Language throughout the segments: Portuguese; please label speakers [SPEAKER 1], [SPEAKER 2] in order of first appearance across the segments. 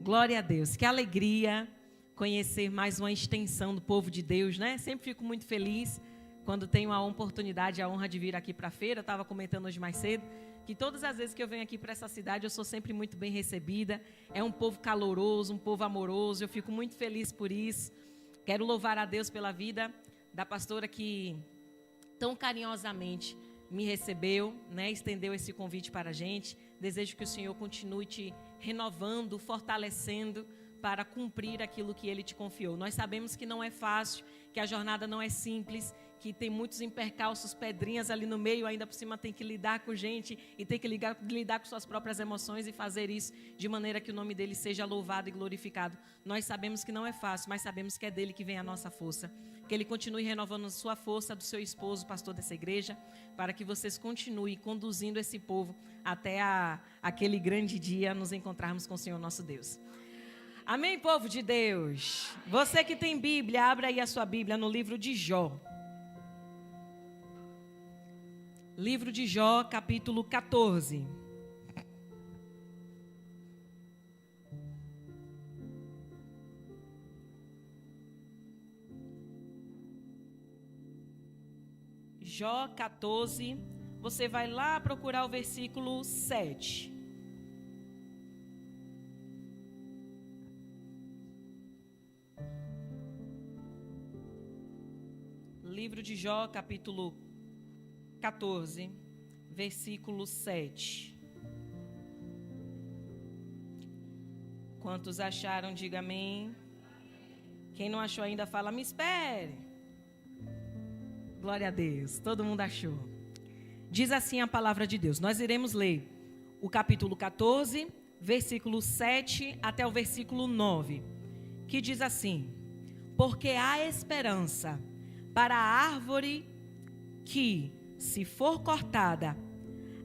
[SPEAKER 1] Glória a Deus. Que alegria conhecer mais uma extensão do povo de Deus, né? Sempre fico muito feliz quando tenho a oportunidade, a honra de vir aqui para a feira. Eu estava comentando hoje mais cedo que todas as vezes que eu venho aqui para essa cidade, eu sou sempre muito bem recebida. É um povo caloroso, um povo amoroso. Eu fico muito feliz por isso. Quero louvar a Deus pela vida da pastora que tão carinhosamente me recebeu, né? Estendeu esse convite para a gente. Desejo que o Senhor continue te renovando, fortalecendo para cumprir aquilo que Ele te confiou. Nós sabemos que não é fácil, que a jornada não é simples, que tem muitos impercalços, pedrinhas ali no meio, ainda por cima tem que lidar com gente e tem que lidar com suas próprias emoções e fazer isso de maneira que o nome dele seja louvado e glorificado. Nós sabemos que não é fácil, mas sabemos que é dele que vem a nossa força. Que ele continue renovando a sua força, do seu esposo, pastor dessa igreja, para que vocês continuem conduzindo esse povo até aquele grande dia nos encontrarmos com o Senhor nosso Deus. Amém, povo de Deus? Você que tem Bíblia, abra aí a sua Bíblia no livro de Jó. Livro de Jó, capítulo 14. Jó 14, você vai lá procurar o versículo 7. Livro de Jó, capítulo 14, versículo 7. Quantos acharam, diga amém. Quem não achou ainda, fala, me espere. Glória a Deus, todo mundo achou. Diz assim a palavra de Deus. Nós iremos ler o capítulo 14, versículo 7 até o versículo 9, que diz assim: porque há esperança para a árvore que, se for cortada,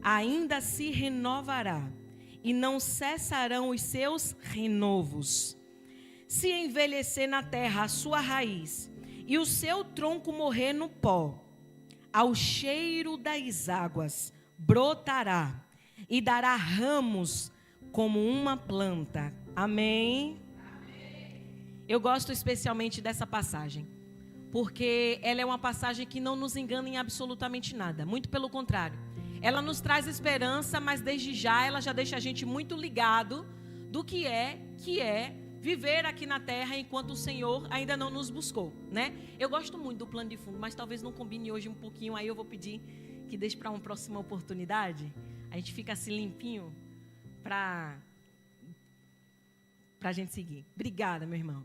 [SPEAKER 1] ainda se renovará, e não cessarão os seus renovos. Se envelhecer na terra a sua raiz, e o seu tronco morrer no pó, ao cheiro das águas brotará, e dará ramos como uma planta. Amém? Amém. Eu gosto especialmente dessa passagem, porque ela é uma passagem que não nos engana em absolutamente nada. Muito pelo contrário. Ela nos traz esperança, mas desde já ela já deixa a gente muito ligado do que é viver aqui na terra enquanto o Senhor ainda não nos buscou, né? Eu gosto muito do plano de fundo, mas talvez não combine hoje um pouquinho. Aí eu vou pedir que deixe para uma próxima oportunidade. A gente fica assim limpinho para a gente seguir. Obrigada, meu irmão.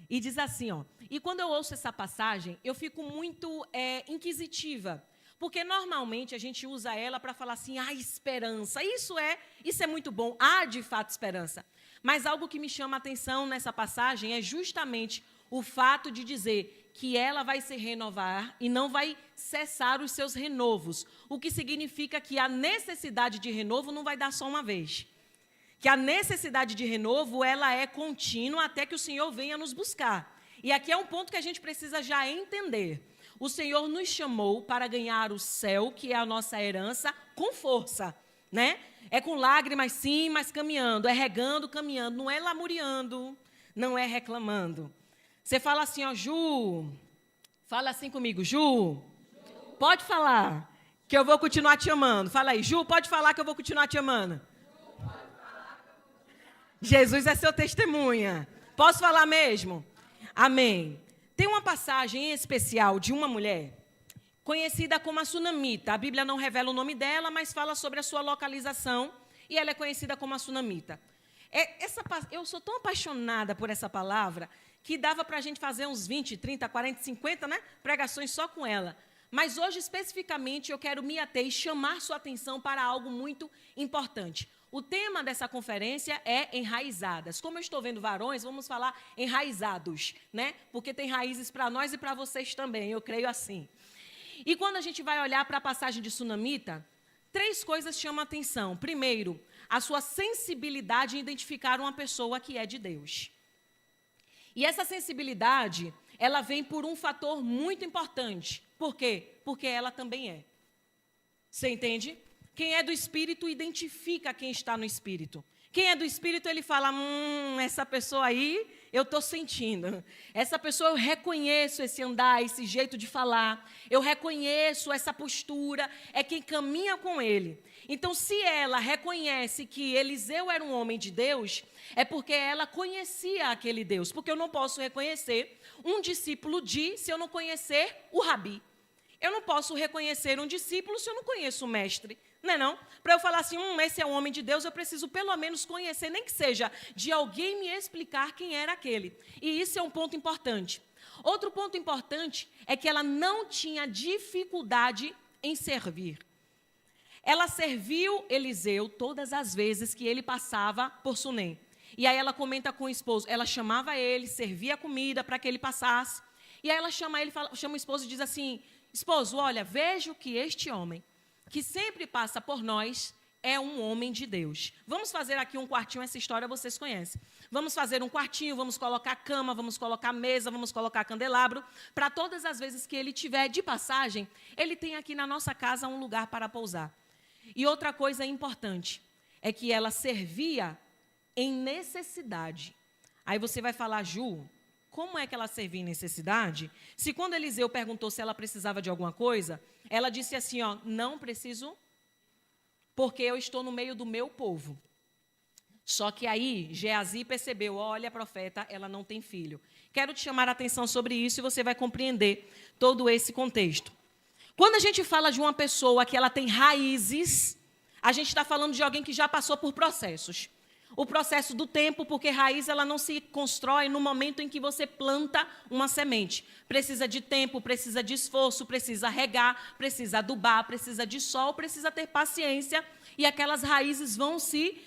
[SPEAKER 1] E diz assim, ó. E quando eu ouço essa passagem, eu fico muito inquisitiva, porque normalmente a gente usa ela para falar assim, esperança. Isso é muito bom. Há de fato esperança. Mas algo que me chama a atenção nessa passagem é justamente o fato de dizer que ela vai se renovar e não vai cessar os seus renovos. O que significa que a necessidade de renovo não vai dar só uma vez. Que a necessidade de renovo, ela é contínua até que o Senhor venha nos buscar. E aqui é um ponto que a gente precisa já entender. O Senhor nos chamou para ganhar o céu, que é a nossa herança, com força, né? É com lágrimas, sim, mas caminhando. É regando, caminhando. Não é lamuriando, não é reclamando. Você fala assim, ó, Ju, fala assim comigo, Ju, pode falar, que eu vou continuar te amando. Fala aí, Ju, pode falar que eu vou continuar te amando. Jesus é seu testemunha. Posso falar mesmo? Amém. Tem uma passagem em especial de uma mulher conhecida como a Sunamita. A Bíblia não revela o nome dela, mas fala sobre a sua localização, e ela é conhecida como a Sunamita. Eu sou tão apaixonada por essa palavra que dava para a gente fazer uns 20, 30, 40, 50, né, pregações só com ela. Mas hoje, especificamente, eu quero me ater e chamar sua atenção para algo muito importante. O tema dessa conferência é enraizadas. Como eu estou vendo varões, vamos falar enraizados, né? Porque tem raízes para nós e para vocês também, eu creio assim. E quando a gente vai olhar para a passagem de Sunamita, 3 coisas chamam a atenção. Primeiro, a sua sensibilidade em identificar uma pessoa que é de Deus. E essa sensibilidade, ela vem por um fator muito importante. Por quê? Porque ela também é. Você entende? Quem é do Espírito identifica quem está no Espírito. Quem é do Espírito, ele fala, essa pessoa aí, eu estou sentindo. Essa pessoa, eu reconheço esse andar, esse jeito de falar. Eu reconheço essa postura. É quem caminha com ele. Então, se ela reconhece que Eliseu era um homem de Deus, é porque ela conhecia aquele Deus. Porque eu não posso reconhecer um discípulo se eu não conhecer o rabi. Eu não posso reconhecer um discípulo se eu não conheço o mestre. Não é não? Para eu falar assim, esse é um homem de Deus, eu preciso pelo menos conhecer, nem que seja de alguém me explicar quem era aquele. E isso é um ponto importante. Outro ponto importante é que ela não tinha dificuldade em servir. Ela serviu Eliseu todas as vezes que ele passava por Sunem. E aí ela comenta com o esposo, ela chamava ele, servia comida para que ele passasse. E aí ela chama o esposo e diz assim, esposo, olha, vejo que este homem, que sempre passa por nós, é um homem de Deus. Vamos fazer aqui um quartinho, essa história vocês conhecem. Vamos fazer um quartinho, vamos colocar cama, vamos colocar mesa, vamos colocar candelabro, para todas as vezes que ele tiver de passagem, ele tem aqui na nossa casa um lugar para pousar. E outra coisa importante, é que ela servia em necessidade. Aí você vai falar, Ju, como é que ela servia em necessidade? Se quando Eliseu perguntou se ela precisava de alguma coisa, ela disse assim, não preciso, porque eu estou no meio do meu povo. Só que aí, Geazi percebeu, olha, profeta, ela não tem filho. Quero te chamar a atenção sobre isso e você vai compreender todo esse contexto. Quando a gente fala de uma pessoa que ela tem raízes, a gente está falando de alguém que já passou por processos. O processo do tempo, porque raiz ela não se constrói no momento em que você planta uma semente. Precisa de tempo, precisa de esforço, precisa regar, precisa adubar, precisa de sol, precisa ter paciência. E aquelas raízes vão se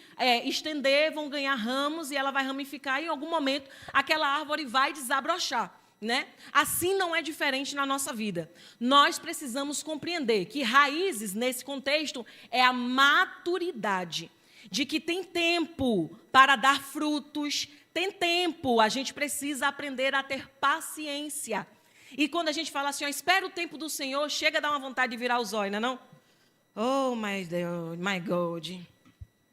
[SPEAKER 1] estender, vão ganhar ramos e ela vai ramificar e em algum momento aquela árvore vai desabrochar. Né? Assim não é diferente na nossa vida. Nós precisamos compreender que raízes, nesse contexto, é a maturidade. De que tem tempo para dar frutos, tem tempo, a gente precisa aprender a ter paciência. E quando a gente fala assim, espera o tempo do Senhor, chega a dar uma vontade de virar os olhos, não é não? Oh, my Deus, my God.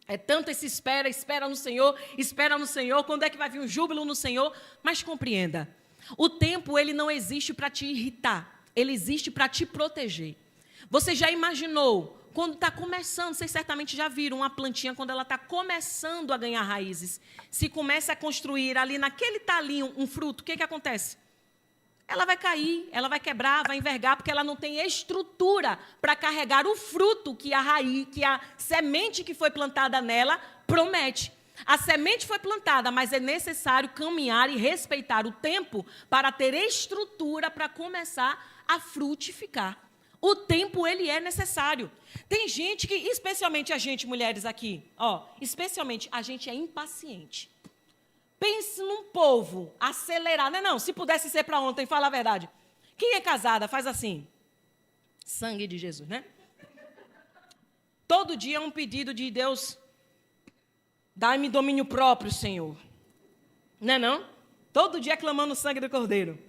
[SPEAKER 1] É tanto esse espera no Senhor, quando é que vai vir um júbilo no Senhor? Mas compreenda, o tempo ele não existe para te irritar, ele existe para te proteger. Você já imaginou? Quando está começando, vocês certamente já viram uma plantinha, quando ela está começando a ganhar raízes, se começa a construir ali naquele talinho um fruto, o que acontece? Ela vai cair, ela vai quebrar, vai envergar, porque ela não tem estrutura para carregar o fruto que a raiz, que a semente que foi plantada nela promete. A semente foi plantada, mas é necessário caminhar e respeitar o tempo para ter estrutura para começar a frutificar. O tempo, ele é necessário. Tem gente que, especialmente a gente, mulheres aqui, especialmente a gente é impaciente. Pense num povo acelerado. Não, se pudesse ser para ontem, fala a verdade. Quem é casada, faz assim. Sangue de Jesus, né? Todo dia é um pedido de Deus, dai-me domínio próprio, Senhor. Não? Todo dia clamando o sangue do Cordeiro.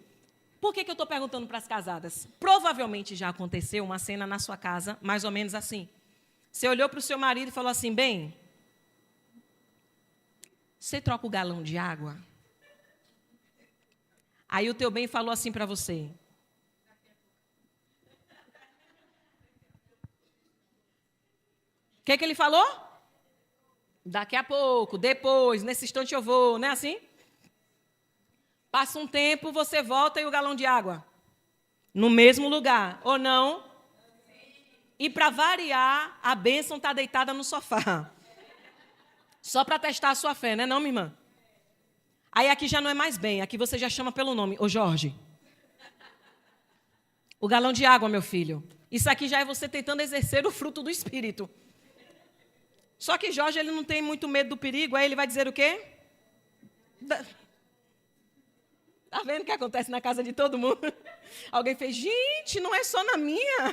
[SPEAKER 1] Por que eu estou perguntando para as casadas? Provavelmente já aconteceu uma cena na sua casa, mais ou menos assim. Você olhou para o seu marido e falou assim, bem, você troca o galão de água? Aí o teu bem falou assim para você. O que ele falou? Daqui a pouco, depois, nesse instante eu vou, não é assim? Passa um tempo, você volta e o galão de água. No mesmo lugar, ou não? E para variar, a bênção está deitada no sofá. Só para testar a sua fé, né, não, minha irmã? Aí aqui já não é mais bem, aqui você já chama pelo nome. Ô, Jorge. O galão de água, meu filho. Isso aqui já é você tentando exercer o fruto do Espírito. Só que Jorge, ele não tem muito medo do perigo, aí ele vai dizer o quê? Está vendo o que acontece na casa de todo mundo? Alguém fez, gente, não é só na minha.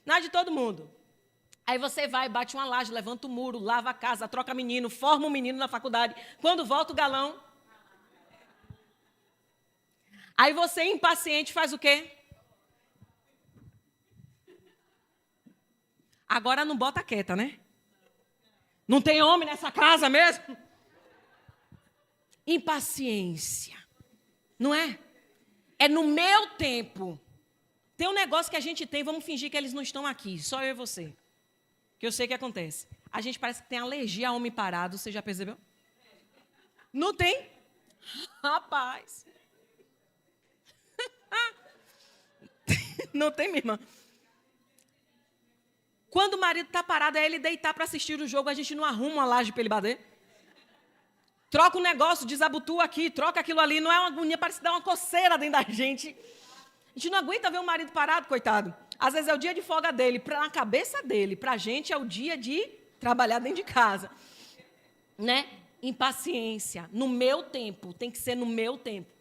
[SPEAKER 1] Na de todo mundo. Aí você vai, bate uma laje, levanta o muro, lava a casa, troca menino, forma um menino na faculdade. Quando volta o galão. Aí você, impaciente, faz o quê? Agora não bota quieta, né? Não tem homem nessa casa mesmo? Impaciência. Não é? É no meu tempo. Tem um negócio que a gente tem, vamos fingir que eles não estão aqui, só eu e você. Que eu sei que acontece. A gente parece que tem alergia a homem parado, você já percebeu? Não tem? Rapaz. Não tem, minha irmã. Quando o marido está parado, é ele deitar para assistir o jogo, a gente não arruma uma laje para ele bater. Troca um negócio, desabotua aqui, troca aquilo ali. Não é uma agonia, parece dar uma coceira dentro da gente. A gente não aguenta ver o marido parado, coitado. Às vezes é o dia de folga dele, na cabeça dele. Para a gente é o dia de trabalhar dentro de casa. Né? Impaciência. No meu tempo. Tem que ser no meu tempo.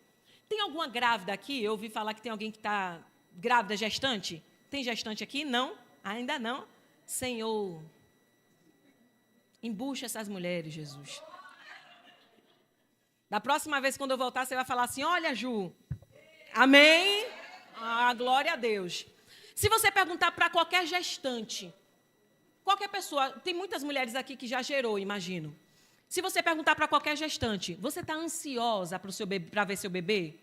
[SPEAKER 1] Tem alguma grávida aqui? Eu ouvi falar que tem alguém que está grávida, gestante. Tem gestante aqui? Não? Ainda não? Senhor, embucha essas mulheres, Jesus. Da próxima vez, quando eu voltar, você vai falar assim, olha, Ju, amém? Glória a Deus. Se você perguntar para qualquer gestante, qualquer pessoa, tem muitas mulheres aqui que já gerou, imagino. Se você perguntar para qualquer gestante, você está ansiosa para ver seu bebê?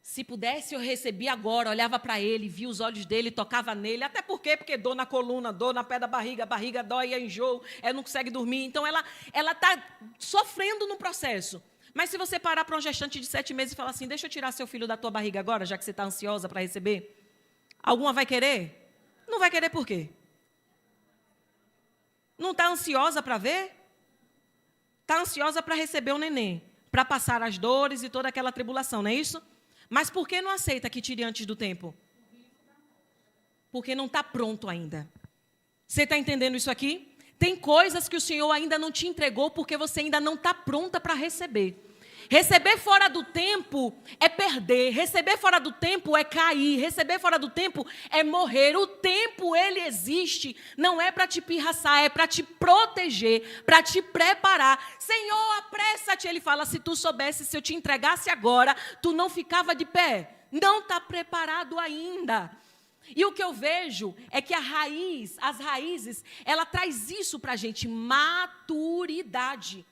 [SPEAKER 1] Se pudesse, eu recebia agora, olhava para ele, via os olhos dele, tocava nele. Até porque dor na coluna, dor na pé da barriga, a barriga dói, é enjoo, ela não consegue dormir. Então, ela está sofrendo no processo. Mas se você parar para um gestante de 7 meses e falar assim, deixa eu tirar seu filho da tua barriga agora, já que você está ansiosa para receber, alguma vai querer? Não vai querer por quê? Não está ansiosa para ver? Está ansiosa para receber o neném, para passar as dores e toda aquela tribulação, não é isso? Mas por que não aceita que tire antes do tempo? Porque não está pronto ainda. Você está entendendo isso aqui? Tem coisas que o Senhor ainda não te entregou porque você ainda não está pronta para receber. Receber fora do tempo é perder. Receber fora do tempo é cair. Receber fora do tempo é morrer. O tempo, ele existe. Não é para te pirraçar, é para te proteger, para te preparar. Senhor, apressa-te. Ele fala, se tu soubesse, se eu te entregasse agora, tu não ficava de pé. Não está preparado ainda. E o que eu vejo é que as raízes, ela traz isso para a gente, maturidade.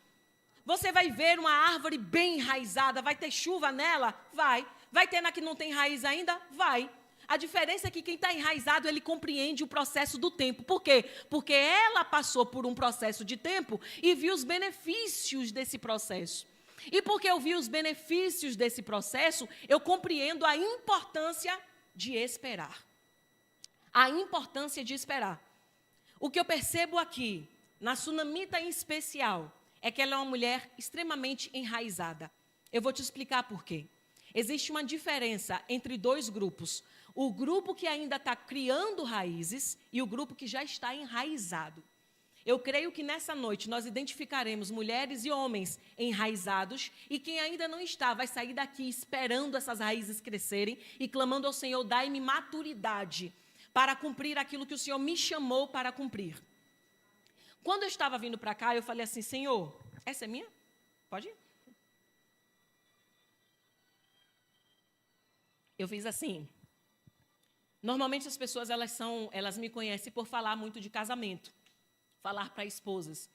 [SPEAKER 1] Você vai ver uma árvore bem enraizada, vai ter chuva nela? Vai. Vai ter na que não tem raiz ainda? Vai. A diferença é que quem está enraizado, ele compreende o processo do tempo. Por quê? Porque ela passou por um processo de tempo e viu os benefícios desse processo. E porque eu vi os benefícios desse processo, eu compreendo a importância de esperar. A importância de esperar. O que eu percebo aqui, na Sunamita em especial, é que ela é uma mulher extremamente enraizada. Eu vou te explicar por quê. Existe uma diferença entre dois grupos. O grupo que ainda está criando raízes e o grupo que já está enraizado. Eu creio que nessa noite nós identificaremos mulheres e homens enraizados e quem ainda não está vai sair daqui esperando essas raízes crescerem e clamando ao Senhor, dai-me maturidade para cumprir aquilo que o Senhor me chamou para cumprir. Quando eu estava vindo para cá, eu falei assim, Senhor, essa é minha? Pode ir? Eu fiz assim. Normalmente as pessoas, elas me conhecem por falar muito de casamento, falar para esposas.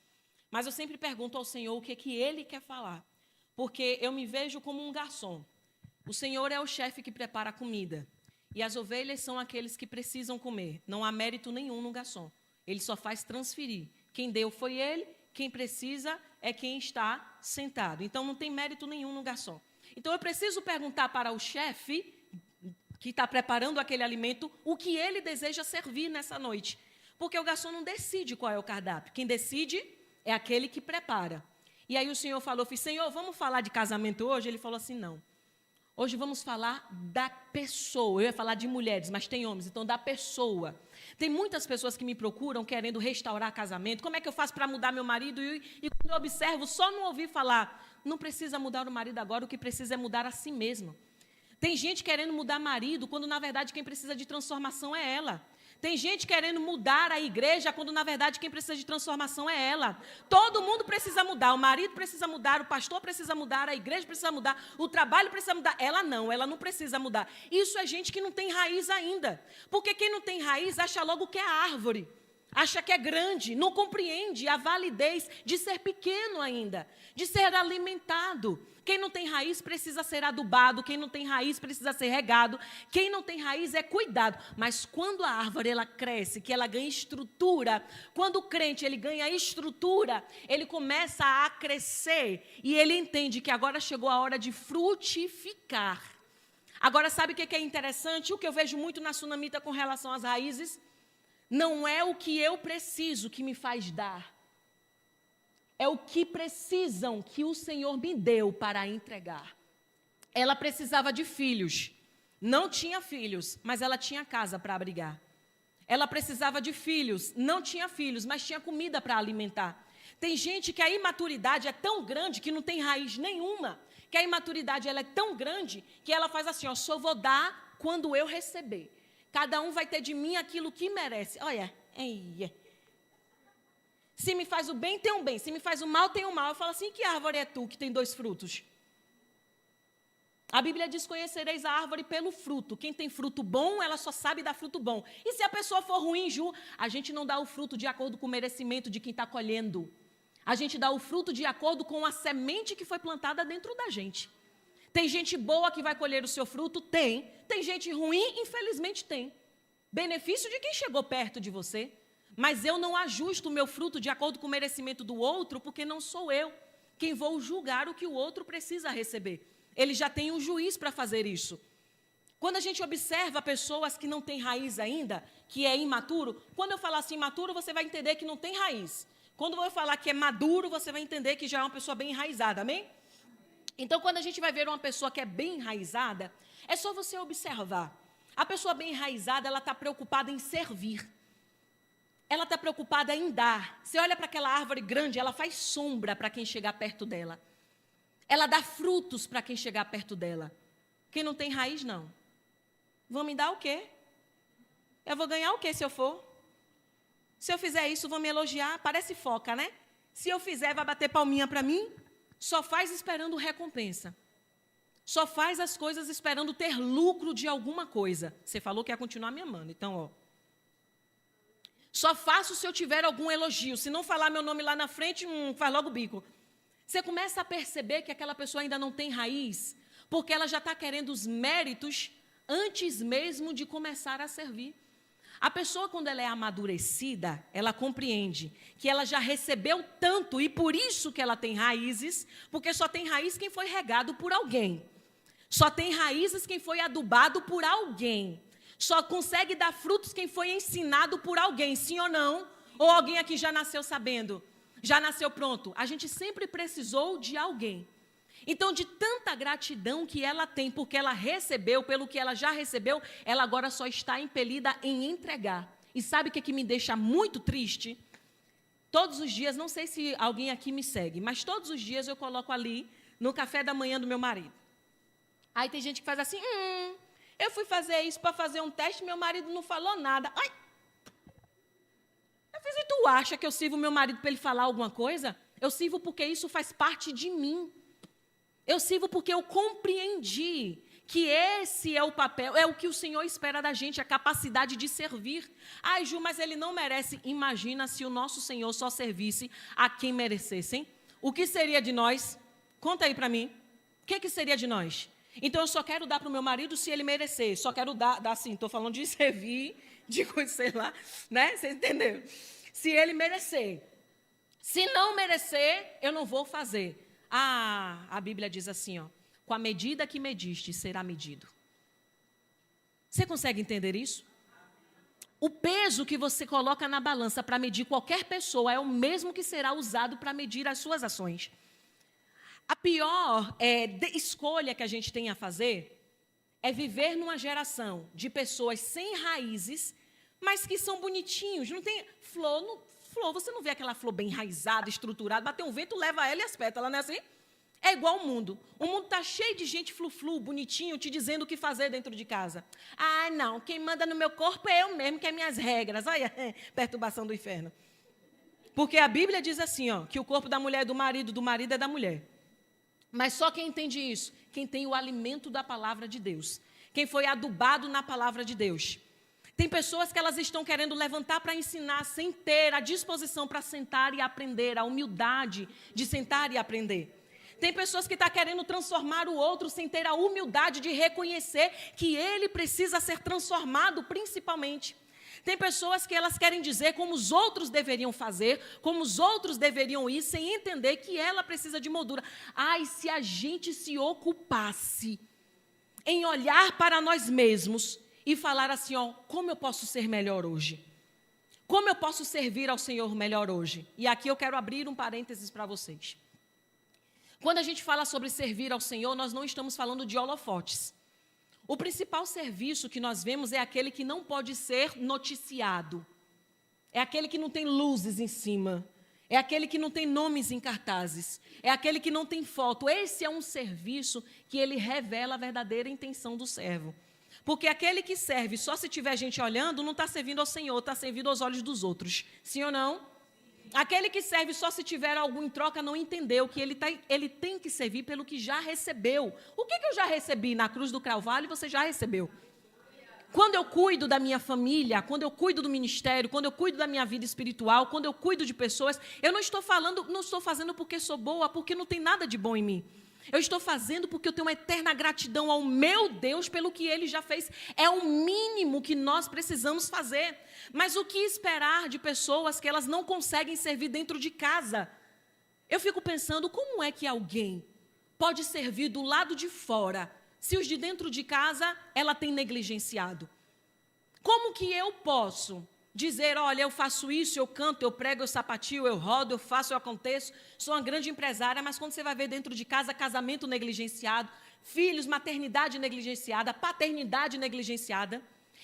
[SPEAKER 1] Mas eu sempre pergunto ao Senhor o que Ele quer falar. Porque eu me vejo como um garçom. O Senhor é o chefe que prepara a comida. E as ovelhas são aqueles que precisam comer. Não há mérito nenhum no garçom. Ele só faz transferir. Quem deu foi ele, quem precisa é quem está sentado. Então, não tem mérito nenhum no garçom. Então, eu preciso perguntar para o chefe, que está preparando aquele alimento, o que ele deseja servir nessa noite. Porque o garçom não decide qual é o cardápio. Quem decide é aquele que prepara. E aí o Senhor falou, Senhor, vamos falar de casamento hoje? Ele falou assim, não. Hoje vamos falar da pessoa. Eu ia falar de mulheres, mas tem homens, então da pessoa. Tem muitas pessoas que me procuram querendo restaurar casamento. Como é que eu faço para mudar meu marido? E quando eu observo, só não ouvi falar. Não precisa mudar o marido agora, o que precisa é mudar a si mesmo. Tem gente querendo mudar marido, quando na verdade quem precisa de transformação é ela. Tem gente querendo mudar a igreja, quando na verdade quem precisa de transformação é ela. Todo mundo precisa mudar, o marido precisa mudar, o pastor precisa mudar, a igreja precisa mudar, o trabalho precisa mudar. Ela não precisa mudar. Isso é gente que não tem raiz ainda. Porque quem não tem raiz acha logo que é árvore. acha que é grande, não compreende a validez de ser pequeno ainda, de ser alimentado. Quem não tem raiz precisa ser adubado, quem não tem raiz precisa ser regado, quem não tem raiz é cuidado. Mas quando a árvore ela cresce, que ela ganha estrutura, quando o crente ele ganha estrutura, ele começa a crescer e ele entende que agora chegou a hora de frutificar. Agora sabe o que é interessante? O que eu vejo muito na Sunamita com relação às raízes? Não é o que eu preciso que me faz dar. É o que precisam que o Senhor me deu para entregar. Ela precisava de filhos. Não tinha filhos, mas ela tinha casa para abrigar. Ela precisava de filhos. Não tinha filhos, mas tinha comida para alimentar. Tem gente que a imaturidade é tão grande que não tem raiz nenhuma. Que a imaturidade ela é tão grande que ela faz assim, ó, só vou dar quando eu receber. Cada um vai ter de mim aquilo que merece. Olha, se me faz o bem, tem um bem. Se me faz o mal, tem um mal. Eu falo assim, que árvore é tu que tem 2 frutos? A Bíblia diz, conhecereis a árvore pelo fruto. Quem tem fruto bom, ela só sabe dar fruto bom. E se a pessoa for ruim, Ju, a gente não dá o fruto de acordo com o merecimento de quem está colhendo. A gente dá o fruto de acordo com a semente que foi plantada dentro da gente. Tem gente boa que vai colher o seu fruto? Tem. Tem gente ruim? Infelizmente tem. Benefício de quem chegou perto de você. Mas eu não ajusto o meu fruto de acordo com o merecimento do outro, porque não sou eu quem vou julgar o que o outro precisa receber. Ele já tem um juiz para fazer isso. Quando a gente observa pessoas que não têm raiz ainda, que é imaturo, quando eu falar assim imaturo, você vai entender que não tem raiz. Quando eu falar que é maduro, você vai entender que já é uma pessoa bem enraizada, amém? Então, quando a gente vai ver uma pessoa que é bem enraizada, é só você observar. A pessoa bem enraizada, ela está preocupada em servir. Ela está preocupada em dar. Você olha para aquela árvore grande, ela faz sombra para quem chegar perto dela. Ela dá frutos para quem chegar perto dela. Quem não tem raiz, não. Vão me dar o quê? Eu vou ganhar o quê se eu for? Se eu fizer isso, vão me elogiar. Parece foca, né? Se eu fizer, vai bater palminha para mim. Só faz esperando recompensa. Só faz as coisas esperando ter lucro de alguma coisa. Você falou que ia continuar me amando. Então, ó. Só faço se eu tiver algum elogio. Se não falar meu nome lá na frente, faz logo o bico. Você começa a perceber que aquela pessoa ainda não tem raiz, porque ela já está querendo os méritos antes mesmo de começar a servir. A pessoa, quando ela é amadurecida, ela compreende que ela já recebeu tanto e por isso que ela tem raízes, porque só tem raiz quem foi regado por alguém. Só tem raízes quem foi adubado por alguém. Só consegue dar frutos quem foi ensinado por alguém, sim ou não? Ou alguém aqui já nasceu sabendo? Já nasceu pronto? A gente sempre precisou de alguém. Então, de tanta gratidão que ela tem, porque ela recebeu, pelo que ela já recebeu, ela agora só está impelida em entregar. E sabe o que me deixa muito triste? Todos os dias, não sei se alguém aqui me segue, mas todos os dias eu coloco ali no café da manhã do meu marido. Aí tem gente que faz assim, eu fui fazer isso para fazer um teste, meu marido não falou nada. Ai! Eu fiz, e tu acha que eu sirvo meu marido para ele falar alguma coisa? Eu sirvo porque isso faz parte de mim. Eu sirvo porque eu compreendi que esse é o papel, é o que o Senhor espera da gente, a capacidade de servir. Ai, Ju, mas ele não merece. Imagina se o nosso Senhor só servisse a quem merecesse, hein? O que seria de nós? Conta aí para mim. O que seria de nós? Então, eu só quero dar para o meu marido se ele merecer. Só quero dar assim, estou falando de servir, de coisa, sei lá, né? Vocês entenderam? Se ele merecer. Se não merecer, eu não vou fazer. A Bíblia diz assim, ó, com a medida que mediste, será medido. Você consegue entender isso? O peso que você coloca na balança para medir qualquer pessoa é o mesmo que será usado para medir as suas ações. A pior escolha que a gente tem a fazer é viver numa geração de pessoas sem raízes, mas que são bonitinhos. Não tem flor, você não vê aquela flor bem enraizada, estruturada, bater um vento, leva ela e as pétalas, não é assim? É igual o mundo. O mundo está cheio de gente flu-flu, bonitinho, te dizendo o que fazer dentro de casa. Ah, não, quem manda no meu corpo é eu mesmo, que é minhas regras. Olha, perturbação do inferno. Porque a Bíblia diz assim, ó, que o corpo da mulher é do marido é da mulher. Mas só quem entende isso, quem tem o alimento da palavra de Deus, quem foi adubado na palavra de Deus. Tem pessoas que elas estão querendo levantar para ensinar sem ter a disposição para sentar e aprender, a humildade de sentar e aprender. Tem pessoas que estão querendo transformar o outro sem ter a humildade de reconhecer que ele precisa ser transformado principalmente. Tem pessoas que elas querem dizer como os outros deveriam fazer, como os outros deveriam ir, sem entender que ela precisa de moldura. Ai, se a gente se ocupasse em olhar para nós mesmos e falar assim, ó, como eu posso ser melhor hoje? Como eu posso servir ao Senhor melhor hoje? E aqui eu quero abrir um parênteses para vocês. Quando a gente fala sobre servir ao Senhor, nós não estamos falando de holofotes. O principal serviço que nós vemos é aquele que não pode ser noticiado. É aquele que não tem luzes em cima. É aquele que não tem nomes em cartazes. É aquele que não tem foto. Esse é um serviço que ele revela a verdadeira intenção do servo. Porque aquele que serve só se tiver gente olhando, não está servindo ao Senhor, está servindo aos olhos dos outros. Sim ou não? Aquele que serve só se tiver algo em troca não entendeu que ele tem que servir pelo que já recebeu. O que eu já recebi na cruz do Calvário, você já recebeu. Quando eu cuido da minha família, quando eu cuido do ministério, quando eu cuido da minha vida espiritual, quando eu cuido de pessoas, eu não estou fazendo porque sou boa, porque não tem nada de bom em mim. Eu estou fazendo porque eu tenho uma eterna gratidão ao meu Deus pelo que Ele já fez. É o mínimo que nós precisamos fazer. Mas o que esperar de pessoas que elas não conseguem servir dentro de casa? Eu fico pensando, como é que alguém pode servir do lado de fora, se os de dentro de casa ela tem negligenciado? Como que eu posso dizer, olha, eu faço isso, eu canto, eu prego, eu sapatio, eu rodo, eu faço, eu aconteço, sou uma grande empresária, mas quando você vai ver dentro de casa, casamento negligenciado, filhos, maternidade negligenciada, paternidade negligenciada,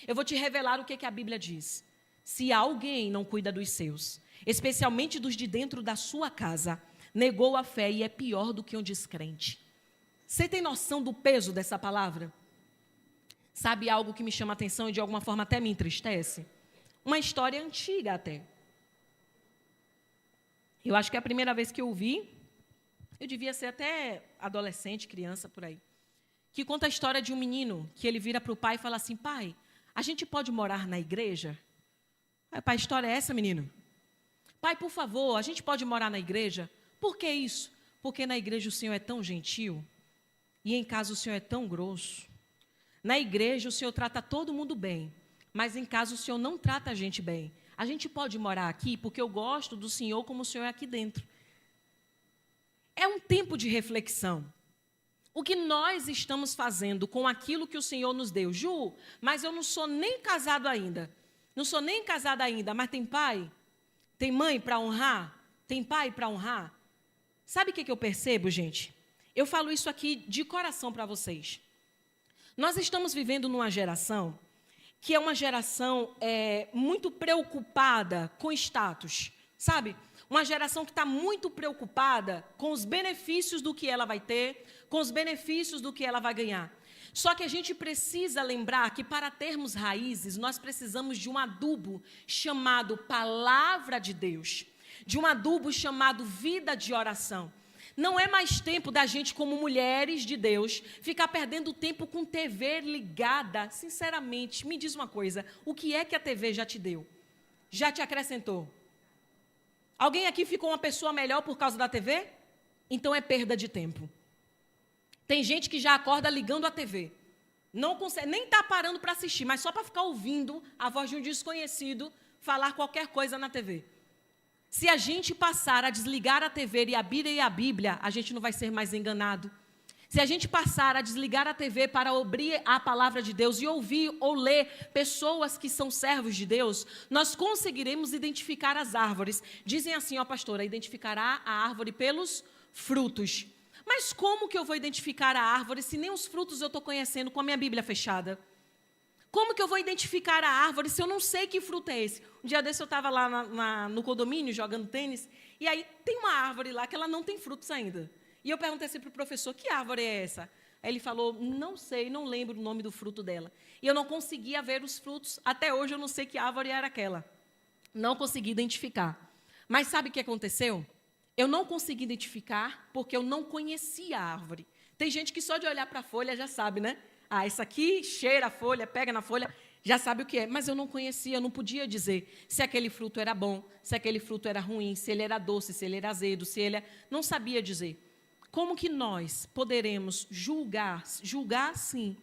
[SPEAKER 1] eu vou te revelar o que a Bíblia diz. Se alguém não cuida dos seus, especialmente dos de dentro da sua casa, negou a fé e é pior do que um descrente. Você tem noção do peso dessa palavra? Sabe algo que me chama a atenção e de alguma forma até me entristece? Uma história antiga até. Eu acho que é a primeira vez que eu vi, eu devia ser até adolescente, criança, por aí, que conta a história de um menino que ele vira para o pai e fala assim, pai, a gente pode morar na igreja? Aí, pai, a história é essa, menino? Pai, por favor, a gente pode morar na igreja? Por que isso? Porque na igreja o Senhor é tão gentil e em casa o Senhor é tão grosso. Na igreja o Senhor trata todo mundo bem. Mas em casa o Senhor não trata a gente bem. A gente pode morar aqui porque eu gosto do Senhor como o Senhor é aqui dentro. É um tempo de reflexão. O que nós estamos fazendo com aquilo que o Senhor nos deu? Ju, mas eu não sou nem casado ainda. Não sou nem casada ainda, mas tem pai? Tem mãe para honrar? Tem pai para honrar? Sabe o que eu percebo, gente? Eu falo isso aqui de coração para vocês. Nós estamos vivendo numa geração que é uma geração muito preocupada com status, sabe? Uma geração que está muito preocupada com os benefícios do que ela vai ter, com os benefícios do que ela vai ganhar. Só que a gente precisa lembrar que para termos raízes, nós precisamos de um adubo chamado Palavra de Deus, de um adubo chamado vida de oração. Não é mais tempo da gente, como mulheres de Deus, ficar perdendo tempo com TV ligada. Sinceramente, me diz uma coisa, o que é que a TV já te deu? Já te acrescentou? Alguém aqui ficou uma pessoa melhor por causa da TV? Então é perda de tempo. Tem gente que já acorda ligando a TV. Não consegue, nem está parando para assistir, mas só para ficar ouvindo a voz de um desconhecido falar qualquer coisa na TV. Se a gente passar a desligar a TV e abrir a Bíblia, a gente não vai ser mais enganado. Se a gente passar a desligar a TV para abrir a palavra de Deus e ouvir ou ler pessoas que são servos de Deus, nós conseguiremos identificar as árvores. Dizem assim, ó pastora, identificará a árvore pelos frutos. Mas como que eu vou identificar a árvore se nem os frutos eu estou conhecendo com a minha Bíblia fechada? Como que eu vou identificar a árvore se eu não sei que fruto é esse? Um dia desse eu estava lá no condomínio jogando tênis, e aí tem uma árvore lá que ela não tem frutos ainda. E eu perguntei assim para o professor, que árvore é essa? Aí ele falou, não sei, não lembro o nome do fruto dela. E eu não conseguia ver os frutos, até hoje eu não sei que árvore era aquela. Não consegui identificar. Mas sabe o que aconteceu? Eu não consegui identificar porque eu não conhecia a árvore. Tem gente que só de olhar para a folha já sabe, né? Ah, essa aqui cheira a folha, pega na folha. Já sabe o que é, mas eu não conhecia, eu não podia dizer se aquele fruto era bom, se aquele fruto era ruim, se ele era doce, se ele era azedo, se ele... Não sabia dizer. Como que nós poderemos julgar? Julgar, sim,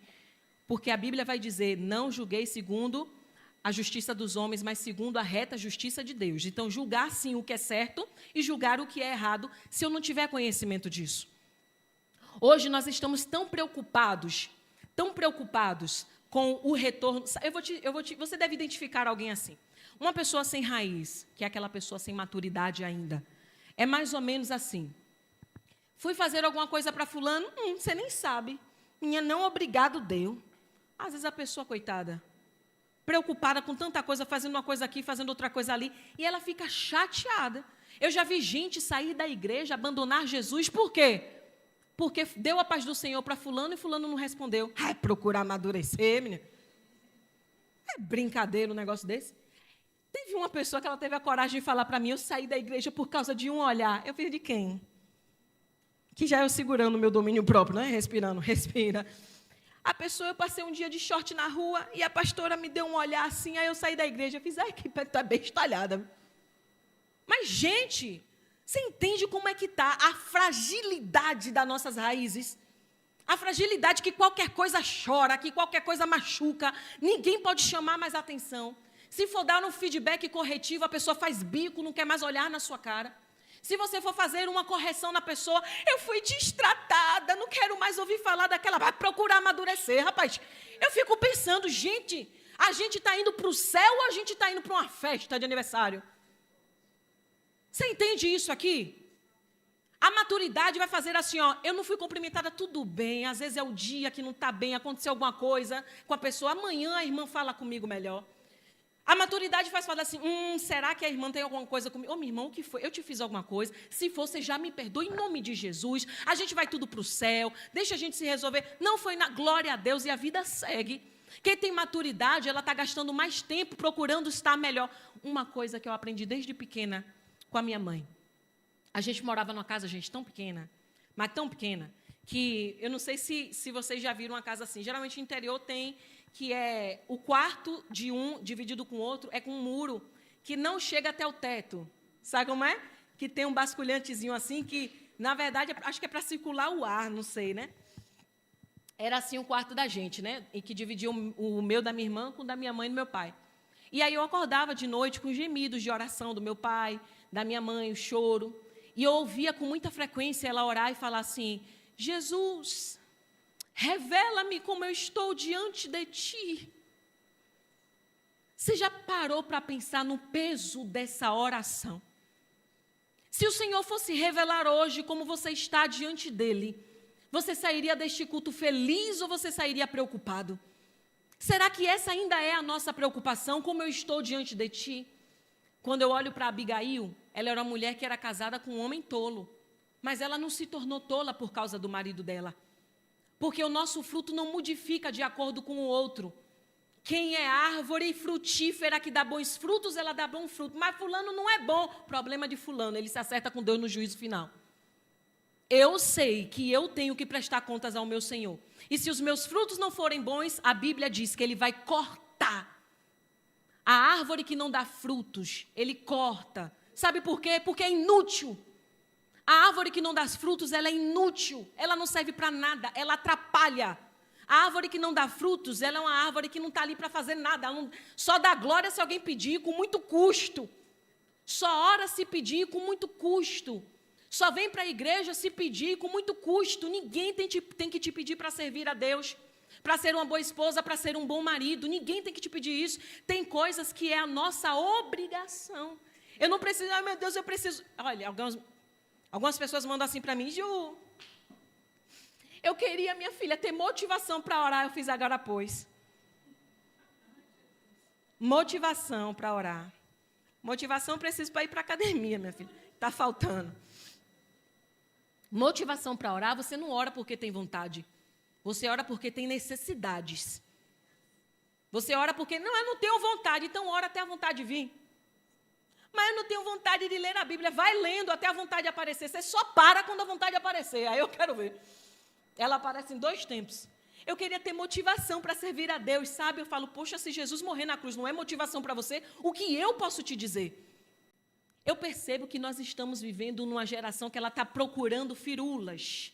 [SPEAKER 1] porque a Bíblia vai dizer, não julguei segundo a justiça dos homens, mas segundo a reta justiça de Deus. Então, julgar, sim, o que é certo e julgar o que é errado, se eu não tiver conhecimento disso. Hoje nós estamos tão preocupados com o retorno. Você deve identificar alguém assim. Uma pessoa sem raiz, que é aquela pessoa sem maturidade ainda. É mais ou menos assim. Fui fazer alguma coisa para fulano, você nem sabe. Minha não obrigado deu. Às vezes a pessoa, coitada, preocupada com tanta coisa, fazendo uma coisa aqui, fazendo outra coisa ali, e ela fica chateada. Eu já vi gente sair da igreja, abandonar Jesus, por quê? Porque deu a paz do Senhor para fulano e fulano não respondeu. Procurar amadurecer, menina. É brincadeira um negócio desse. Teve uma pessoa que ela teve a coragem de falar para mim, eu saí da igreja por causa de um olhar. Eu fiz de quem? Que já eu segurando o meu domínio próprio, né? Respirando, respira. A pessoa, eu passei um dia de short na rua e a pastora me deu um olhar assim, aí eu saí da igreja. Eu fiz, que tá bem estalhada. Mas, gente, você entende como é que está a fragilidade das nossas raízes? A fragilidade que qualquer coisa chora, que qualquer coisa machuca, ninguém pode chamar mais atenção. Se for dar um feedback corretivo, a pessoa faz bico, não quer mais olhar na sua cara. Se você for fazer uma correção na pessoa, eu fui destratada, não quero mais ouvir falar daquela... Vai procurar amadurecer, rapaz. Eu fico pensando, gente, a gente está indo para o céu ou a gente está indo para uma festa de aniversário? Você entende isso aqui? A maturidade vai fazer assim, eu não fui cumprimentada, tudo bem, às vezes é o dia que não está bem, aconteceu alguma coisa com a pessoa, amanhã a irmã fala comigo melhor. A maturidade faz falar assim, será que a irmã tem alguma coisa comigo? Minha irmã, o que foi? Eu te fiz alguma coisa? Se for, você já me perdoa, em nome de Jesus, a gente vai tudo para o céu, deixa a gente se resolver. Não foi na glória a Deus e a vida segue. Quem tem maturidade, ela está gastando mais tempo procurando estar melhor. Uma coisa que eu aprendi desde pequena com a minha mãe. A gente morava numa casa, gente, tão pequena, mas tão pequena, que eu não sei se vocês já viram uma casa assim. Geralmente no interior tem... que é o quarto de um dividido com o outro, é com um muro que não chega até o teto. Sabe como é? Que tem um basculhantezinho assim, que, na verdade, acho que é para circular o ar, não sei, né? Era assim o quarto da gente, né? E que dividia o meu da minha irmã com o da minha mãe e do meu pai. E aí eu acordava de noite com gemidos de oração do meu pai, da minha mãe, o choro. E eu ouvia com muita frequência ela orar e falar assim, Jesus... revela-me como eu estou diante de ti. Você já parou para pensar no peso dessa oração? Se o Senhor fosse revelar hoje como você está diante dele, você sairia deste culto feliz ou você sairia preocupado? Será que essa ainda é a nossa preocupação, como eu estou diante de ti? Quando eu olho para Abigail, ela era uma mulher que era casada com um homem tolo, mas ela não se tornou tola por causa do marido dela. Porque o nosso fruto não modifica de acordo com o outro. Quem é árvore frutífera que dá bons frutos, ela dá bom fruto. Mas fulano não é bom. Problema de fulano, ele se acerta com Deus no juízo final. Eu sei que eu tenho que prestar contas ao meu Senhor. E se os meus frutos não forem bons, a Bíblia diz que ele vai cortar. A árvore que não dá frutos, ele corta. Sabe por quê? Porque é inútil. A árvore que não dá frutos, ela é inútil, ela não serve para nada, ela atrapalha. A árvore que não dá frutos, ela é uma árvore que não está ali para fazer nada, ela não, só dá glória se alguém pedir com muito custo. Só ora se pedir com muito custo. Só vem para a igreja se pedir com muito custo. Ninguém tem que te pedir para servir a Deus, para ser uma boa esposa, para ser um bom marido. Ninguém tem que te pedir isso. Tem coisas que é a nossa obrigação. Eu não preciso, meu Deus, eu preciso... Olha, algumas pessoas mandam assim para mim, Ju, eu queria, minha filha, ter motivação para orar, eu fiz agora, pois. Motivação para orar. Motivação eu preciso para ir para a academia, minha filha. Está faltando. Motivação para orar, você não ora porque tem vontade. Você ora porque tem necessidades. Você ora porque, não, eu não tenho vontade, então ora até a vontade vir. Mas eu não tenho vontade de ler a Bíblia. Vai lendo até a vontade aparecer. Você só para quando a vontade aparecer. Aí eu quero ver. Ela aparece em 2 tempos. Eu queria ter motivação para servir a Deus, sabe? Eu falo, poxa, se Jesus morrer na cruz não é motivação para você, o que eu posso te dizer? Eu percebo que nós estamos vivendo numa geração que ela está procurando firulas.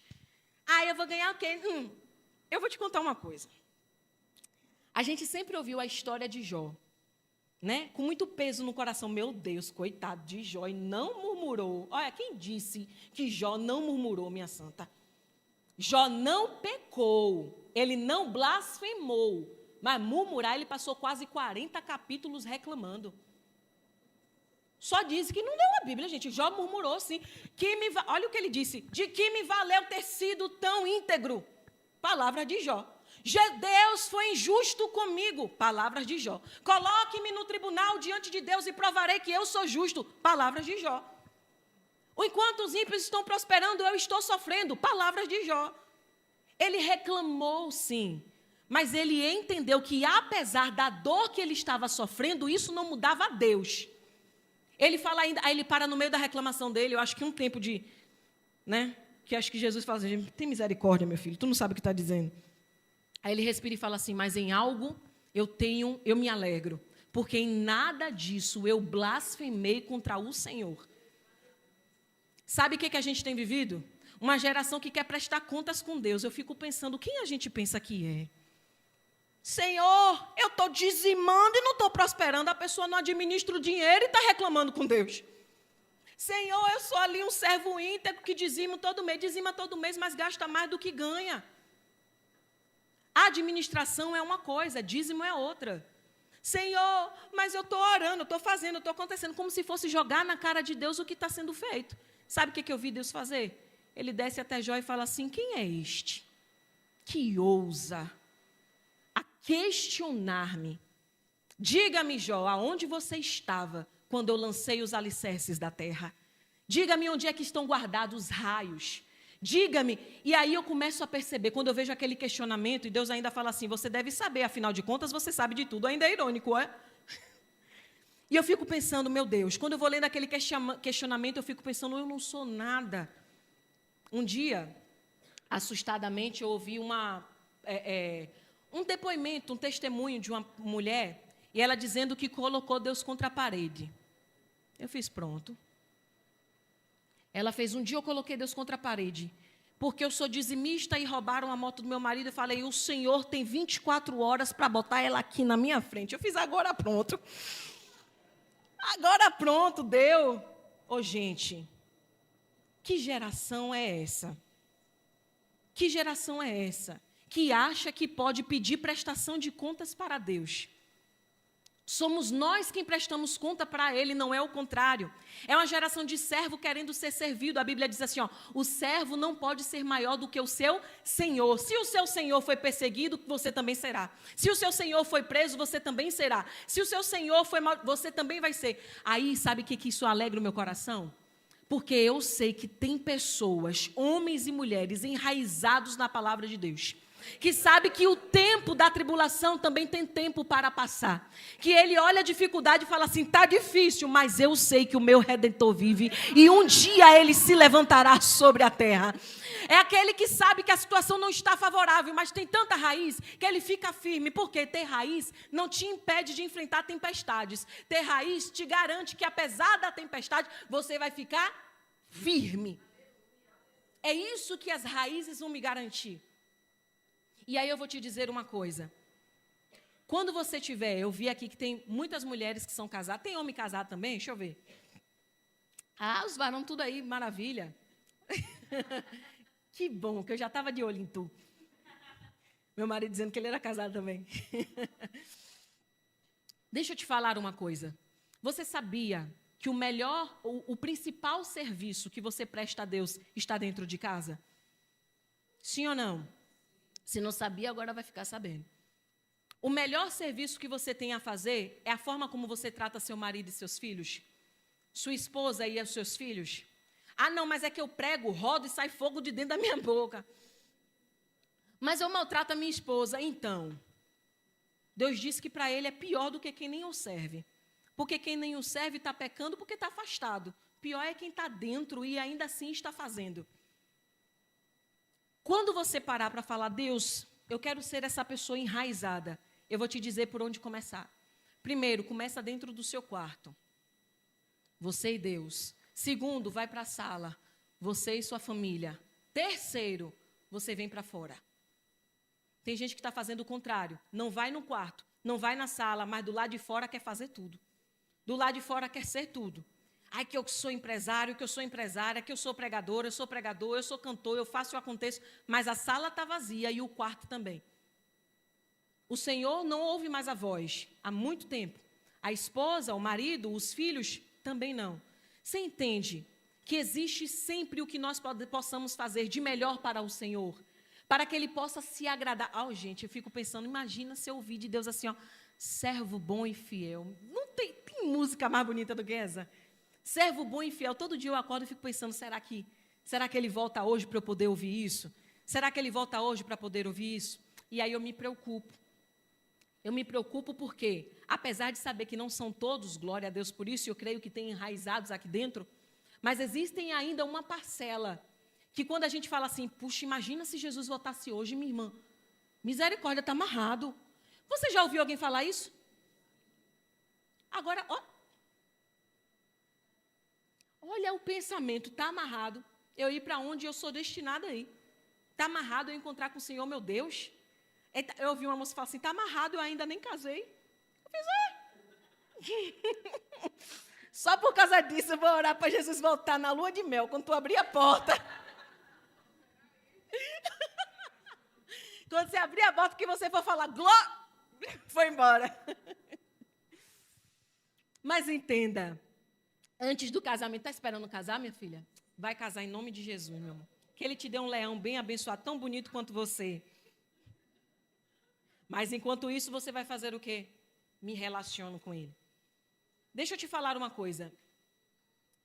[SPEAKER 1] Ah, eu vou ganhar o quê? Eu vou te contar uma coisa. A gente sempre ouviu a história de Jó, né? Com muito peso no coração. Meu Deus, coitado de Jó, e não murmurou. Olha, quem disse que Jó não murmurou, minha santa? Jó não pecou, ele não blasfemou, mas murmurar, ele passou quase 40 capítulos reclamando. Só diz que não deu a Bíblia, gente. Jó murmurou, sim. Olha o que ele disse. De que me valeu ter sido tão íntegro? Palavras de Jó. Deus foi injusto comigo. Palavras de Jó. Coloque-me no tribunal diante de Deus e provarei que eu sou justo. Palavras de Jó. Enquanto os ímpios estão prosperando, eu estou sofrendo. Palavras de Jó. Ele reclamou, sim. Mas ele entendeu que, apesar da dor que ele estava sofrendo, isso não mudava a Deus. Ele fala ainda, aí ele para no meio da reclamação dele, eu acho que um tempo de, né, que acho que Jesus fala assim, tem misericórdia, meu filho, tu não sabe o que está dizendo. Aí ele respira e fala assim, mas em algo eu me alegro, porque em nada disso eu blasfemei contra o Senhor. Sabe o que a gente tem vivido? Uma geração que quer prestar contas com Deus. Eu fico pensando, quem a gente pensa que é? Senhor, eu estou dizimando e não estou prosperando. A pessoa não administra o dinheiro e está reclamando com Deus. Senhor, eu sou ali um servo íntegro que dizima todo mês, mas gasta mais do que ganha. A administração é uma coisa, dízimo é outra. Senhor, mas eu estou orando, estou fazendo, estou acontecendo, como se fosse jogar na cara de Deus o que está sendo feito. Sabe o que eu vi Deus fazer? Ele desce até Jó e fala assim, quem é este que ousa a questionar-me? Diga-me, Jó, aonde você estava quando eu lancei os alicerces da terra? Diga-me onde é que estão guardados os raios. Diga-me. E aí eu começo a perceber, quando eu vejo aquele questionamento, e Deus ainda fala assim, você deve saber, afinal de contas, você sabe de tudo. Ainda é irônico, é? E eu fico pensando, meu Deus, quando eu vou lendo aquele questionamento, eu fico pensando, eu não sou nada. Um dia, assustadamente, eu ouvi um depoimento, um testemunho de uma mulher, e ela dizendo que colocou Deus contra a parede. Eu fiz, pronto. Ela fez, um dia eu coloquei Deus contra a parede, porque eu sou dizimista e roubaram a moto do meu marido, e falei, o Senhor tem 24 horas para botar ela aqui na minha frente. Eu fiz, agora pronto. Agora pronto, deu. Ô, gente, que geração é essa? Que geração é essa? Que acha que pode pedir prestação de contas para Deus. Somos nós quem prestamos conta para Ele, não é o contrário. É uma geração de servo querendo ser servido. A Bíblia diz assim, ó, o servo não pode ser maior do que o seu senhor. Se o seu senhor foi perseguido, você também será. Se o seu senhor foi preso, você também será. Se o seu senhor foi mal, você também vai ser. Aí, sabe o que isso alegra o meu coração? Porque eu sei que tem pessoas, homens e mulheres, enraizados na palavra de Deus, que sabe que o tempo da tribulação também tem tempo para passar. Que ele olha a dificuldade e fala assim, está difícil, mas eu sei que o meu Redentor vive e um dia ele se levantará sobre a terra. É aquele que sabe que a situação não está favorável, mas tem tanta raiz que ele fica firme. Porque ter raiz não te impede de enfrentar tempestades. Ter raiz te garante que apesar da tempestade, você vai ficar firme. É isso que as raízes vão me garantir. E aí eu vou te dizer uma coisa. Quando você tiver, eu vi aqui que tem muitas mulheres que são casadas. Tem homem casado também? Deixa eu ver. Ah, os varões tudo aí, maravilha. Que bom, que eu já estava de olho em tu. Meu marido dizendo que ele era casado também. Deixa eu te falar uma coisa. Você sabia que o principal serviço que você presta a Deus está dentro de casa? Sim ou não? Se não sabia, agora vai ficar sabendo. O melhor serviço que você tem a fazer é a forma como você trata seu marido e seus filhos, sua esposa e os seus filhos. Ah, não, mas é que eu prego, rodo e sai fogo de dentro da minha boca. Mas eu maltrato a minha esposa. Então, Deus disse que para ele é pior do que quem nem o serve. Porque quem nem o serve está pecando porque está afastado. Pior é quem está dentro e ainda assim está fazendo. Quando você parar para falar, Deus, eu quero ser essa pessoa enraizada. Eu vou te dizer por onde começar. Primeiro, começa dentro do seu quarto. Você e Deus. Segundo, vai para a sala. Você e sua família. Terceiro, você vem para fora. Tem gente que está fazendo o contrário. Não vai no quarto, não vai na sala, mas do lado de fora quer fazer tudo. Do lado de fora quer ser tudo. Ai, que eu sou empresário, que eu sou empresária, que eu sou pregadora, eu sou pregador, eu sou cantor, eu faço e eu aconteço. Mas a sala está vazia e o quarto também. O Senhor não ouve mais a voz há muito tempo. A esposa, o marido, os filhos também não. Você entende que existe sempre o que nós possamos fazer de melhor para o Senhor, para que Ele possa se agradar. Gente, eu fico pensando, imagina se eu ouvir de Deus assim, ó, servo bom e fiel. Não tem música mais bonita do que essa? Servo bom e fiel. Todo dia eu acordo e fico pensando, será que Ele volta hoje para eu poder ouvir isso? Será que Ele volta hoje para poder ouvir isso? E aí eu me preocupo. Eu me preocupo porque, apesar de saber que não são todos, glória a Deus por isso, eu creio que tem enraizados aqui dentro, mas existem ainda uma parcela que quando a gente fala assim, puxa, imagina se Jesus voltasse hoje, minha irmã, misericórdia, está amarrado. Você já ouviu alguém falar isso? Agora, olha o pensamento, está amarrado, eu ir para onde eu sou destinada a ir. Está amarrado eu encontrar com o Senhor, meu Deus. Eu ouvi uma moça falar assim, está amarrado, eu ainda nem casei. Eu fiz, Só por causa disso eu vou orar para Jesus voltar na lua de mel, quando tu abrir a porta. Quando você abrir a porta, que você for falar, glória, foi embora. Mas entenda, antes do casamento, está esperando casar, minha filha? Vai casar em nome de Jesus, meu amor. Que Ele te dê um leão bem abençoado, tão bonito quanto você. Mas enquanto isso, você vai fazer o quê? Me relaciono com Ele. Deixa eu te falar uma coisa.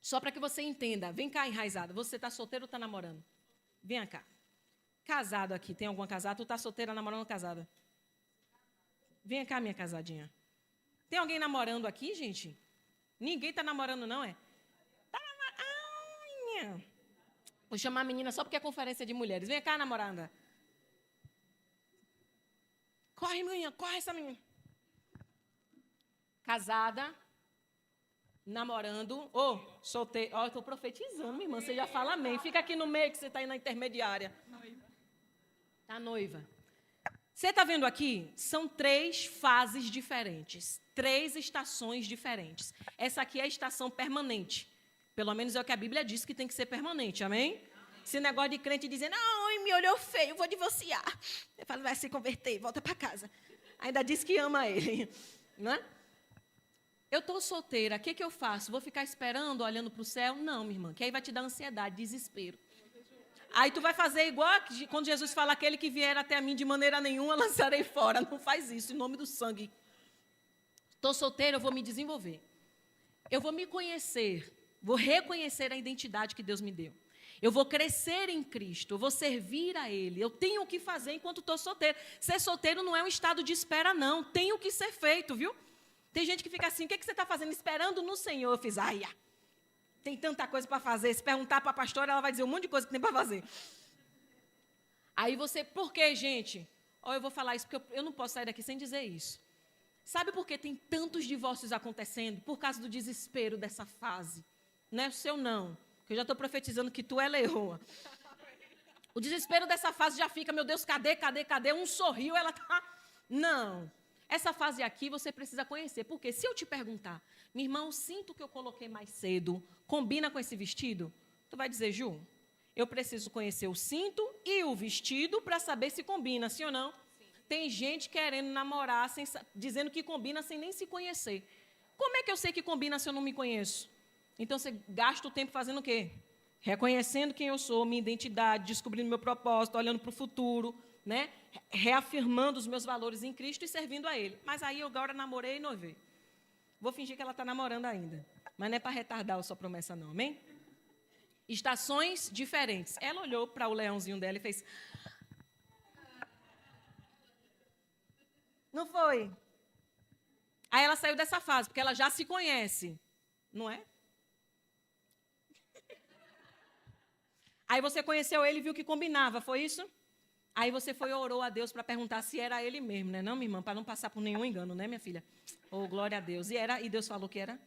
[SPEAKER 1] Só para que você entenda. Vem cá, enraizada. Você está solteiro ou está namorando? Vem cá. Casado aqui. Tem alguma casada? Tu está solteira, namorando ou casada? Vem cá, minha casadinha. Tem alguém namorando aqui, gente? Ninguém está namorando, não, é? Tá namorando. Vou chamar a menina só porque é conferência de mulheres. Vem cá, namorada. Corre, menina, corre essa menina. Casada, namorando, solteira. Eu estou profetizando, minha irmã, você já fala amém. Fica aqui no meio que você está aí na intermediária. Está noiva. Você está vendo aqui? São 3 fases diferentes, 3 estações diferentes. Essa aqui é a estação permanente. Pelo menos é o que a Bíblia diz que tem que ser permanente, amém? Esse negócio de crente dizendo, não, me olhou feio, vou divorciar. Eu falo, vai se converter, volta para casa. Ainda diz que ama ele. Não é? Eu estou solteira, o que eu faço? Vou ficar esperando, olhando para o céu? Não, minha irmã, que aí vai te dar ansiedade, desespero. Aí tu vai fazer igual quando Jesus fala, aquele que vier até a mim de maneira nenhuma, lançarei fora. Não faz isso, em nome do sangue. Estou solteira, eu vou me desenvolver. Eu vou me conhecer, vou reconhecer a identidade que Deus me deu. Eu vou crescer em Cristo, eu vou servir a Ele. Eu tenho o que fazer enquanto estou solteiro. Ser solteiro não é um estado de espera, não. Tem o que ser feito, viu? Tem gente que fica assim, o que você está fazendo? Esperando no Senhor. Eu fiz, tem tanta coisa para fazer. Se perguntar para a pastora, ela vai dizer um monte de coisa que tem para fazer. Aí você, por quê, gente? Eu vou falar isso, porque eu não posso sair daqui sem dizer isso. Sabe por que tem tantos divórcios acontecendo? Por causa do desespero dessa fase. Não é o seu, não. Eu já estou profetizando que tu é leoa. O desespero dessa fase já fica, meu Deus, cadê? Um sorriu, ela tá... Não. Essa fase aqui você precisa conhecer. Porque se eu te perguntar, minha irmã, o cinto que eu coloquei mais cedo combina com esse vestido? Tu vai dizer, Ju, eu preciso conhecer o cinto e o vestido para saber se combina, sim ou não? Sim. Tem gente querendo namorar, dizendo que combina sem nem se conhecer. Como é que eu sei que combina se eu não me conheço? Então, você gasta o tempo fazendo o quê? Reconhecendo quem eu sou, minha identidade, descobrindo meu propósito, olhando para o futuro, né? Reafirmando os meus valores em Cristo e servindo a Ele. Mas aí eu agora namorei e noivei. Vou fingir que ela está namorando ainda. Mas não é para retardar a sua promessa, não, amém? Estações diferentes. Ela olhou para o leãozinho dela e fez... Não foi? Aí ela saiu dessa fase, porque ela já se conhece. Não é? Aí você conheceu ele e viu que combinava, foi isso? Aí você foi e orou a Deus para perguntar se era ele mesmo, né? Não, minha irmã, para não passar por nenhum engano, né, minha filha? Oh, glória a Deus. E Deus falou que era?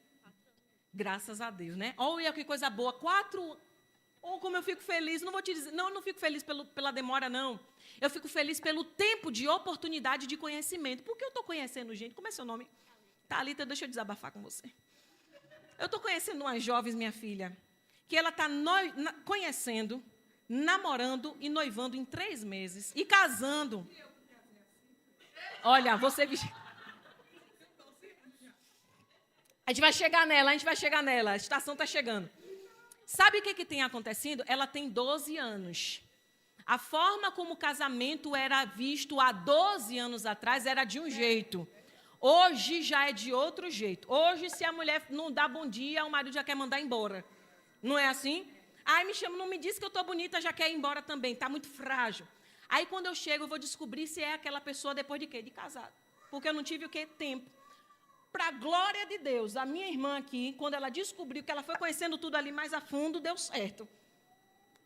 [SPEAKER 1] Graças a Deus, né? Olha que coisa boa. 4. Oh, como eu fico feliz. Não vou te dizer, não fico feliz pela demora, não. Eu fico feliz pelo tempo de oportunidade de conhecimento. Porque eu estou conhecendo gente. Como é seu nome? Thalita, deixa eu desabafar com você. Eu estou conhecendo umas jovens, minha filha, que ela está conhecendo, namorando e noivando em 3 meses. E casando. Olha, você... A gente vai chegar nela. A estação está chegando. Sabe o que tem acontecido? Ela tem 12 anos. A forma como o casamento era visto há 12 anos atrás era de um jeito. Hoje já é de outro jeito. Hoje, se a mulher não dá bom dia, o marido já quer mandar embora. Não é assim? Ai, me chama, não me diz que eu estou bonita, já quer ir embora também. Está muito frágil. Aí, quando eu chego, eu vou descobrir se é aquela pessoa depois de quê? De casado. Porque eu não tive o quê? Tempo. Para a glória de Deus, a minha irmã aqui, quando ela descobriu que ela foi conhecendo tudo ali mais a fundo, deu certo.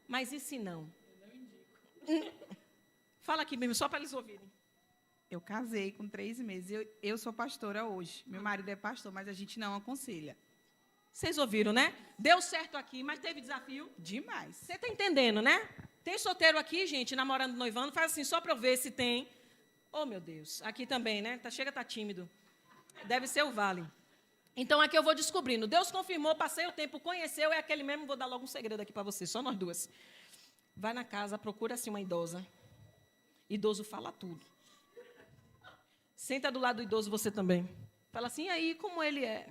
[SPEAKER 1] Mas e se não? Eu não indico. Fala aqui mesmo, só para eles ouvirem.
[SPEAKER 2] Eu casei com 3 meses. Eu sou pastora hoje. Meu marido é pastor, mas a gente não aconselha.
[SPEAKER 1] Vocês ouviram, né? Deu certo aqui, mas teve desafio?
[SPEAKER 2] Demais.
[SPEAKER 1] Você está entendendo, né? Tem solteiro aqui, gente, namorando, noivando, faz assim, só para eu ver se tem. Oh, meu Deus. Aqui também, né? Chega, tá tímido. Deve ser o vale. Então, aqui eu vou descobrindo. Deus confirmou, passei o tempo, conheceu, é aquele mesmo. Vou dar logo um segredo aqui para você, só nós duas. Vai na casa, procura assim uma idosa. Idoso fala tudo. Senta do lado do idoso você também. Fala assim, e aí, como ele é?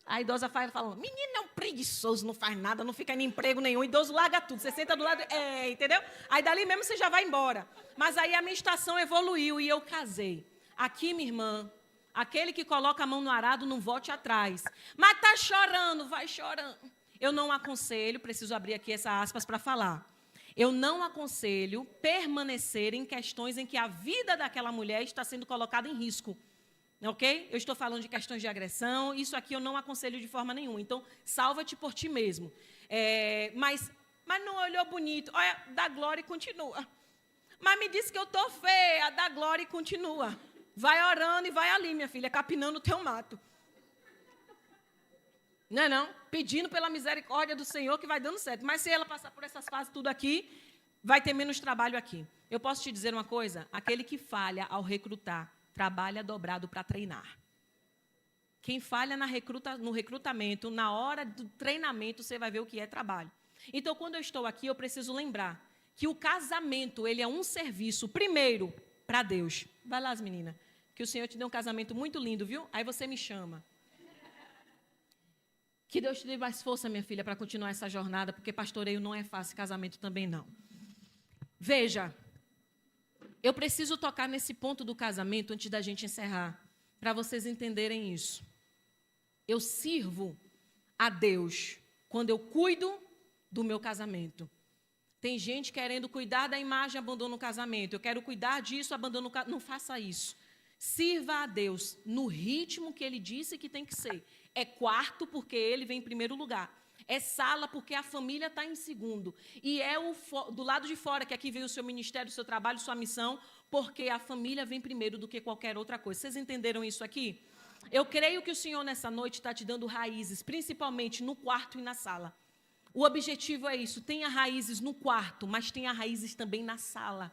[SPEAKER 1] A idosa fala, menino é um preguiçoso, não faz nada, não fica em emprego nenhum. O idoso larga tudo, você senta do lado, entendeu? Aí dali mesmo você já vai embora. Mas aí a minha estação evoluiu e eu casei. Aqui, minha irmã, aquele que coloca a mão no arado, não volte atrás. Mas está chorando, vai chorando. Eu não aconselho, preciso abrir aqui essa aspas para falar. Eu não aconselho permanecer em questões em que a vida daquela mulher está sendo colocada em risco. Ok? Eu estou falando de questões de agressão, isso aqui eu não aconselho de forma nenhuma. Então, salva-te por ti mesmo. Mas não olhou bonito. Olha, dá glória e continua. Mas me disse que eu estou feia, dá glória e continua. Vai orando e vai ali, minha filha, capinando o teu mato. Não? Pedindo pela misericórdia do Senhor que vai dando certo. Mas se ela passar por essas fases tudo aqui, vai ter menos trabalho aqui. Eu posso te dizer uma coisa? Aquele que falha ao recrutar, trabalha dobrado para treinar. Quem falha no recrutamento, na hora do treinamento, você vai ver o que é trabalho. Então, quando eu estou aqui, eu preciso lembrar que o casamento, ele é um serviço, primeiro, para Deus. Vai lá, meninas, que o Senhor te deu um casamento muito lindo, viu? Aí você me chama. Que Deus te dê mais força, minha filha, para continuar essa jornada, porque pastoreio não é fácil, casamento também não. Veja, eu preciso tocar nesse ponto do casamento antes da gente encerrar, para vocês entenderem isso. Eu sirvo a Deus quando eu cuido do meu casamento. Tem gente querendo cuidar da imagem, abandona o casamento. Eu quero cuidar disso, abandono o casamento. Não faça isso. Sirva a Deus no ritmo que Ele disse que tem que ser. É quarto porque Ele vem em primeiro lugar. É sala porque a família está em segundo. E é do lado de fora que aqui vem o seu ministério, o seu trabalho, sua missão, porque a família vem primeiro do que qualquer outra coisa. Vocês entenderam isso aqui? Eu creio que o Senhor nessa noite está te dando raízes, principalmente no quarto e na sala. O objetivo é isso, tenha raízes no quarto, mas tenha raízes também na sala.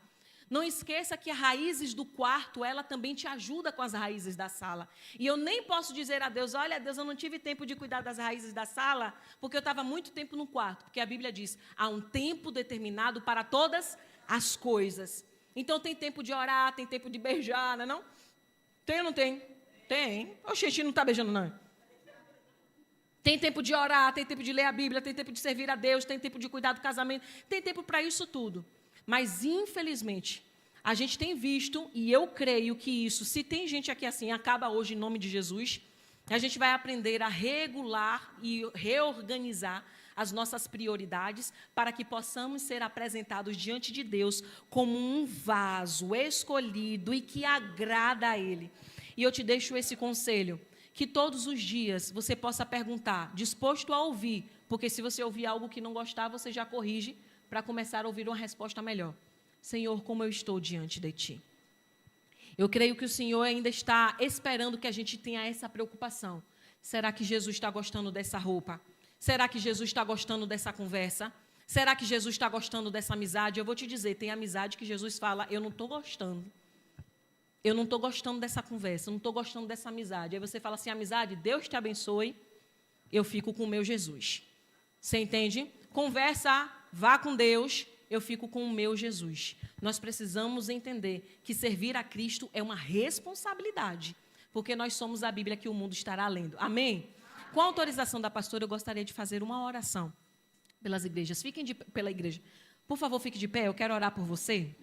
[SPEAKER 1] Não esqueça que as raízes do quarto, ela também te ajuda com as raízes da sala. E eu nem posso dizer a Deus, olha, Deus, eu não tive tempo de cuidar das raízes da sala, porque eu estava muito tempo no quarto. Porque a Bíblia diz, há um tempo determinado para todas as coisas. Então, tem tempo de orar, tem tempo de beijar, não é não? Tem ou não tem? Tem. O xixi não está beijando, não. Tem tempo de orar, tem tempo de ler a Bíblia, tem tempo de servir a Deus, tem tempo de cuidar do casamento, tem tempo para isso tudo. Mas, infelizmente, a gente tem visto, e eu creio que isso, se tem gente aqui assim, acaba hoje em nome de Jesus, a gente vai aprender a regular e reorganizar as nossas prioridades para que possamos ser apresentados diante de Deus como um vaso escolhido e que agrada a Ele. E eu te deixo esse conselho, que todos os dias você possa perguntar, disposto a ouvir, porque se você ouvir algo que não gostar, você já corrige para começar a ouvir uma resposta melhor. Senhor, como eu estou diante de Ti. Eu creio que o Senhor ainda está esperando que a gente tenha essa preocupação. Será que Jesus está gostando dessa roupa? Será que Jesus está gostando dessa conversa? Será que Jesus está gostando dessa amizade? Eu vou te dizer, tem amizade que Jesus fala, eu não estou gostando. Eu não estou gostando dessa conversa, eu não estou gostando dessa amizade. Aí você fala assim, amizade, Deus te abençoe, eu fico com o meu Jesus. Você entende? Conversa, vá com Deus, eu fico com o meu Jesus. Nós precisamos entender que servir a Cristo é uma responsabilidade, porque nós somos a Bíblia que o mundo estará lendo. Amém? Com a autorização da pastora, eu gostaria de fazer uma oração pelas igrejas. Pela igreja. Por favor, fique de pé, eu quero orar por você.